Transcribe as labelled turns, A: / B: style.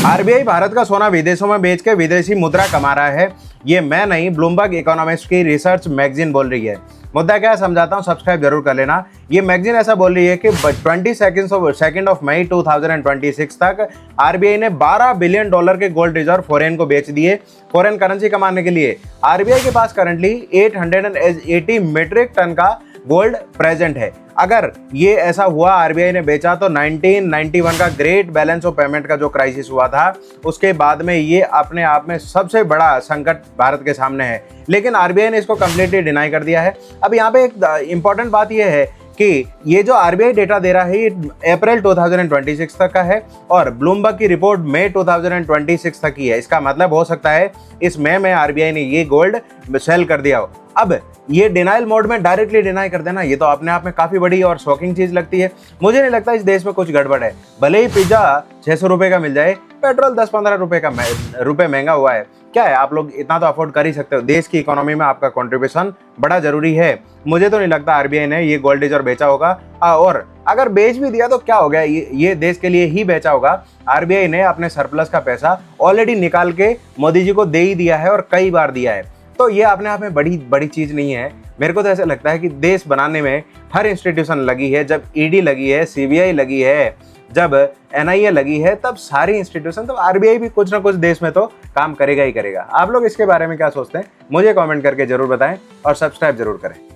A: RBI Bharat का सोना विदेशों में बेच के विदेशी मुद्रा कमा रहा है। ये मैं नहीं, ब्लूमबर्ग इकोनॉमिस्ट की रिसर्च मैगजीन बोल रही है। मुद्दा क्या है समझाता हूँ, सब्सक्राइब जरूर कर लेना। ये मैगजीन ऐसा बोल रही है कि 22 ऑफ मई 2026 तक आरबीआई ने $12 बिलियन के गोल्ड रिजर्व फॉरेन को बेच दिए, फॉरेन करेंसी कमाने के लिए। आरबीआई के पास करंटली 880 मीट्रिक टन का गोल्ड प्रेजेंट है। अगर ये ऐसा हुआ, आरबीआई ने बेचा, तो 1991 का ग्रेट बैलेंस ऑफ पेमेंट का जो क्राइसिस हुआ था, उसके बाद में ये अपने आप में सबसे बड़ा संकट भारत के सामने है। लेकिन आरबीआई ने इसको कंप्लीटली डिनाई कर दिया है। अब यहाँ पे एक इंपॉर्टेंट बात यह है कि ये जो आरबीआई डेटा दे रहा है ये अप्रैल 2026 तक का है और ब्लूमबर्ग की रिपोर्ट मई 2026 तक की है। इसका मतलब हो सकता है इस मई में आरबीआई ने ये गोल्ड सेल कर दिया हो। अब ये डिनाइल मोड में डायरेक्टली डिनाई कर देना, ये तो अपने आप में काफ़ी बड़ी और शॉकिंग चीज़ लगती है। मुझे नहीं लगता इस देश में कुछ गड़बड़ है। भले ही पिज्ज़ा 600 रुपये का मिल जाए, पेट्रोल 10-15 रुपये महंगा हुआ है, क्या है, आप लोग इतना तो अफोर्ड कर ही सकते हो। देश की इकोनॉमी में आपका कंट्रीब्यूशन बड़ा जरूरी है। मुझे तो नहीं लगता आरबीआई ने ये गोल्ड रिजर्व बेचा होगा, और अगर बेच भी दिया तो क्या हो गया, ये देश के लिए ही बेचा होगा। आरबीआई ने अपने सरप्लस का पैसा ऑलरेडी निकाल के मोदी जी को दे ही दिया है और कई बार दिया है। तो ये अपने आप में बड़ी चीज़ नहीं है। मेरे को तो ऐसा लगता है कि देश बनाने में हर इंस्टीट्यूशन लगी है। जब ईडी लगी है, सीबीआई लगी है, जब एनआईए लगी है, तब सारी इंस्टीट्यूशन, तो आरबीआई भी कुछ ना कुछ देश में तो काम करेगा ही करेगा। आप लोग इसके बारे में क्या सोचते हैं, मुझे कमेंट करके जरूर बताएं और सब्सक्राइब जरूर करें।